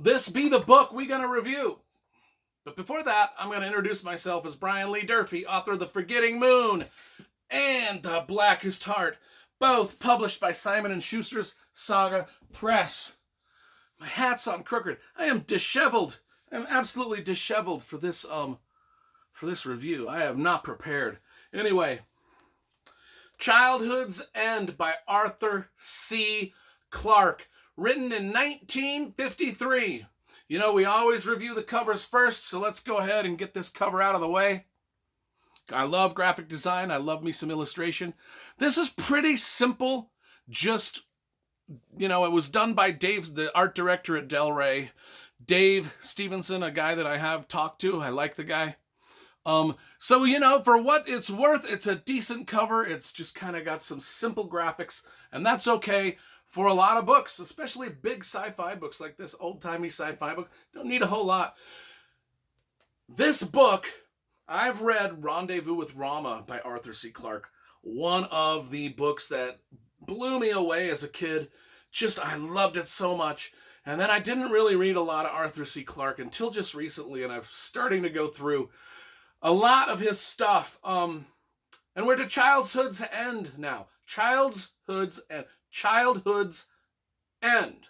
this be the book we're going to review. But before that, I'm going to introduce myself as Brian Lee Durfee, author of The Forgetting Moon and The Blackest Heart, both published by Simon & Schuster's Saga Press. My hat's on crooked. I am disheveled. I'm absolutely disheveled for this review. I have not prepared. Anyway, Childhood's End by Arthur C. Clarke, written in 1953. You know, we always review the covers first, so let's go ahead and get this cover out of the way. I love graphic design. I love me some illustration. This is pretty simple. Just, you know, it was done by Dave, the art director at Del Rey. Dave Stevenson, a guy that I have talked to. I like the guy. So, you know, for what it's worth, it's a decent cover. It's just kind of got some simple graphics, and that's okay for a lot of books, especially big sci-fi books like this, old-timey sci-fi book. Don't need a whole lot. This book, I've read Rendezvous with Rama by Arthur C. Clarke, one of the books that blew me away as a kid. I loved it so much. And then I didn't really read a lot of Arthur C. Clarke until just recently, and I'm starting to go through a lot of his stuff. And we're to Childhood's End now. Childhood's End.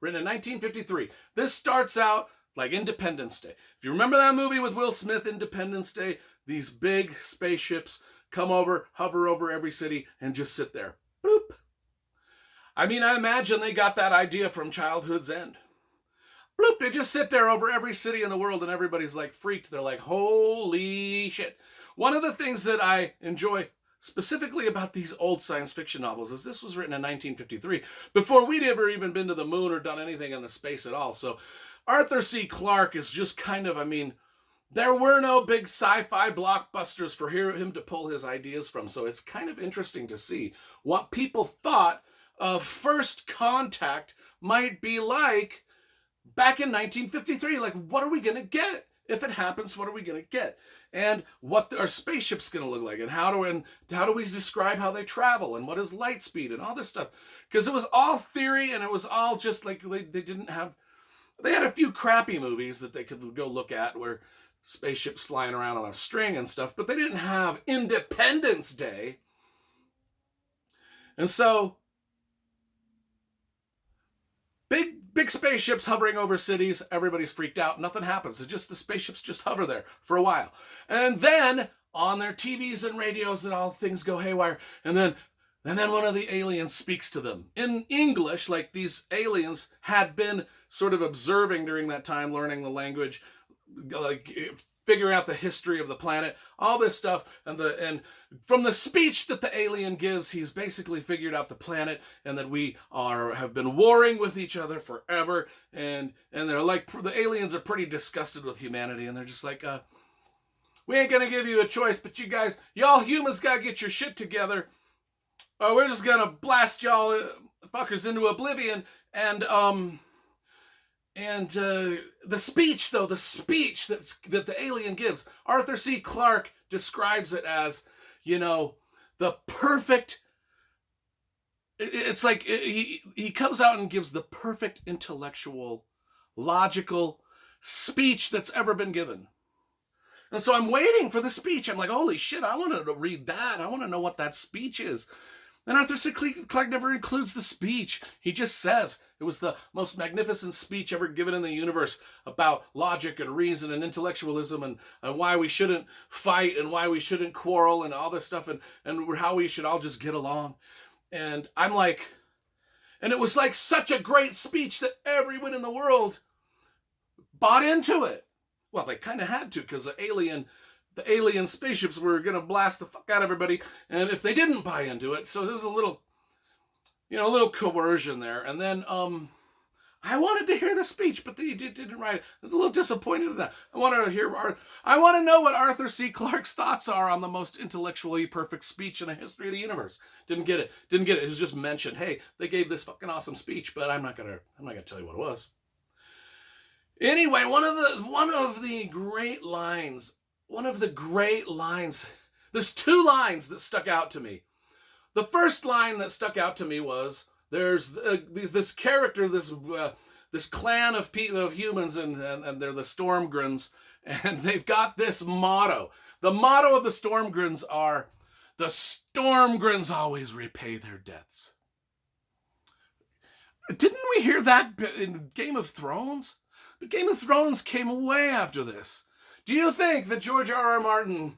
Written in 1953. This starts out like Independence Day. If you remember that movie with Will Smith, Independence Day, these big spaceships come over, hover over every city, and just sit there. Boop. I mean, I imagine they got that idea from Childhood's End. Bloop, they just sit there over every city in the world and everybody's like freaked. They're like, holy shit. One of the things that I enjoy specifically about these old science fiction novels is this was written in 1953, before we'd ever even been to the moon or done anything in the space at all. So Arthur C. Clarke is just kind of, I mean, there were no big sci-fi blockbusters for him to pull his ideas from. So it's kind of interesting to see what people thought of First Contact might be like back in 1953. Like, what are we going to get? If it happens, what are we going to get? And what our spaceship's going to look like? And how do we describe how they travel? And what is light speed? And all this stuff. Because it was all theory, and it was all just like they had a few crappy movies that they could go look at where spaceships flying around on a string and stuff, but they didn't have Independence Day. And so big spaceships hovering over cities, everybody's freaked out, nothing happens. It's just the spaceships just hover there for a while. And then on their TVs and radios and all things go haywire, and then one of the aliens speaks to them in English, like these aliens had been sort of observing during that time, learning the language, like figuring out the history of the planet, all this stuff. And from the speech that the alien gives, he's basically figured out the planet and that we have been warring with each other forever. And they're like, the aliens are pretty disgusted with humanity, and they're just like, we ain't gonna give you a choice, but y'all humans gotta get your shit together. We're just gonna blast y'all fuckers into oblivion. And the speech that the alien gives, Arthur C. Clarke describes it as, you know, the perfect. It's like he comes out and gives the perfect intellectual, logical speech that's ever been given. And so I'm waiting for the speech. I'm like, holy shit, I want to read that. I want to know what that speech is. And Arthur C. Clarke never includes the speech. He just says it was the most magnificent speech ever given in the universe about logic and reason and intellectualism and why we shouldn't fight and why we shouldn't quarrel and all this stuff and how we should all just get along. And I'm like, and it was like such a great speech that everyone in the world bought into it. Well, they kind of had to, because the alien spaceships were going to blast the fuck out of everybody, and if they didn't buy into it, so there was a little coercion there. And then I wanted to hear the speech, but they didn't write it. I was a little disappointed in that. I want to know what Arthur C. Clarke's thoughts are on the most intellectually perfect speech in the history of the universe. Didn't get it. It was just mentioned, hey, they gave this fucking awesome speech, but I'm not gonna tell you what it was. Anyway, one of the great lines. There's two lines that stuck out to me. The first line that stuck out to me was, there's this character, this this clan of humans, and they're the Stormgrunns, and they've got this motto. The motto of the Stormgrunns are, the Stormgrunns always repay their debts. Didn't we hear that in Game of Thrones? But Game of Thrones came way after this. Do you think that George R.R. Martin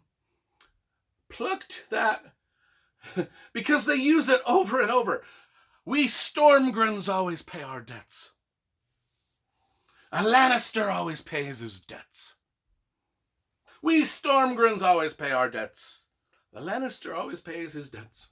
plucked that? Because they use it over and over. We Stormgrunns always pay our debts. A Lannister always pays his debts. We Stormgrunns always pay our debts. The Lannister always pays his debts.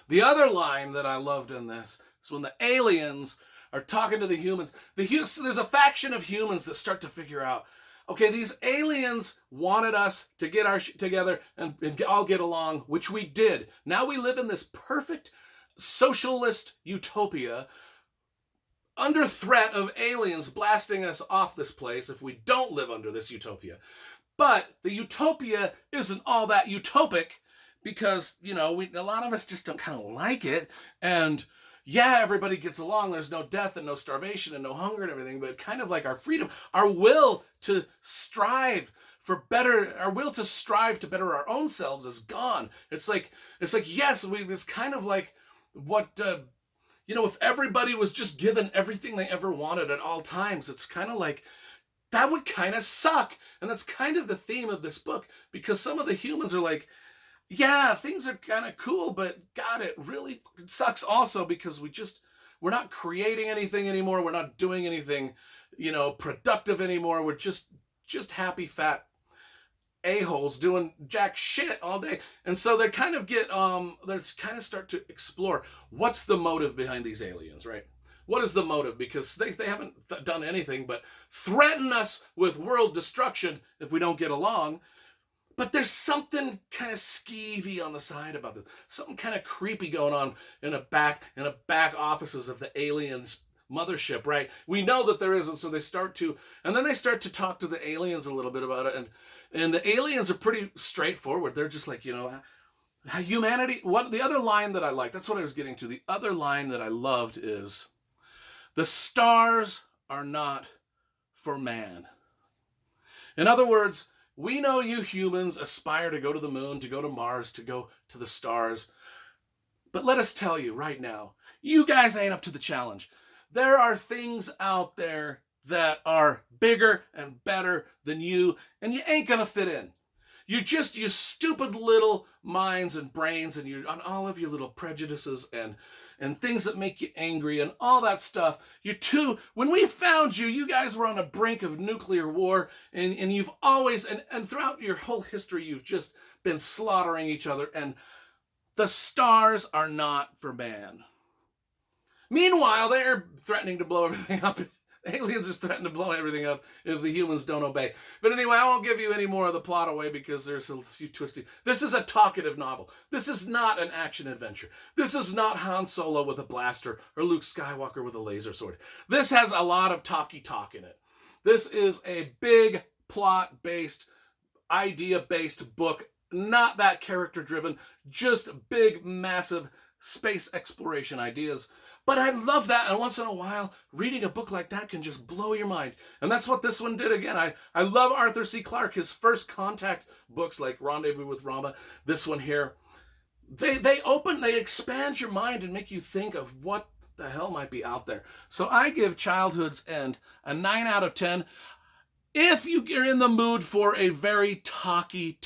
The other line that I loved in this is when the aliens are talking to the humans. There's a faction of humans that start to figure out, okay, these aliens wanted us to get our shit together and all get along, which we did. Now we live in this perfect socialist utopia under threat of aliens blasting us off this place if we don't live under this utopia. But the utopia isn't all that utopic because, a lot of us just don't kind of like it. And yeah, everybody gets along. There's no death and no starvation and no hunger and everything, but kind of like our freedom, our will to strive for better, our will to strive to better our own selves is gone. It's like, yes, it's kind of like what, if everybody was just given everything they ever wanted at all times, it's kind of like, that would kind of suck. And that's kind of the theme of this book, because some of the humans are like, yeah, things are kind of cool, but God, it really sucks also because we're not creating anything anymore. We're not doing anything, productive anymore. We're just happy, fat a-holes doing jack shit all day. And so they kind of start to explore what's the motive behind these aliens, right? What is the motive? Because they haven't done anything but threaten us with world destruction if we don't get along. But there's something kind of skeevy on the side about this. Something kind of creepy going on in the back offices of the aliens mothership, right? We know that there is, and so they start to talk to the aliens a little bit about it, and the aliens are pretty straightforward. They're just like, humanity. The other line that I liked, that's what I was getting to. The other line that I loved is, the stars are not for man. In other words, we know you humans aspire to go to the moon, to go to Mars, to go to the stars. But let us tell you right now, you guys ain't up to the challenge. There are things out there that are bigger and better than you, and you ain't gonna fit in. You're just your stupid little minds and brains, and you're on all of your little prejudices and things that make you angry and all that stuff. When we found you, you guys were on the brink of nuclear war, and you've always, and throughout your whole history, you've just been slaughtering each other, and the stars are not for man. Meanwhile, they're threatening to blow everything up. Aliens are threatening to blow everything up if the humans don't obey. But anyway, I won't give you any more of the plot away because there's a few twisty. This is a talkative novel. This is not an action adventure. This is not Han Solo with a blaster or Luke Skywalker with a laser sword. This has a lot of talky talk in it. This is a big plot-based, idea-based book. Not that character-driven, just big, massive space exploration ideas. But I love that, and once in a while, reading a book like that can just blow your mind. And that's what this one did again. I love Arthur C. Clarke, his first contact books like Rendezvous with Rama, this one here. They expand your mind and make you think of what the hell might be out there. So I give Childhood's End a 9 out of 10. If you're in the mood for a very talky,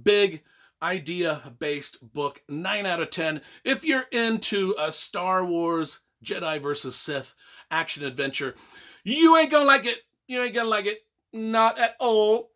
big, idea-based book, 9 out of 10. If you're into a Star Wars Jedi versus Sith action adventure, you ain't gonna like it. You ain't gonna like it. Not at all.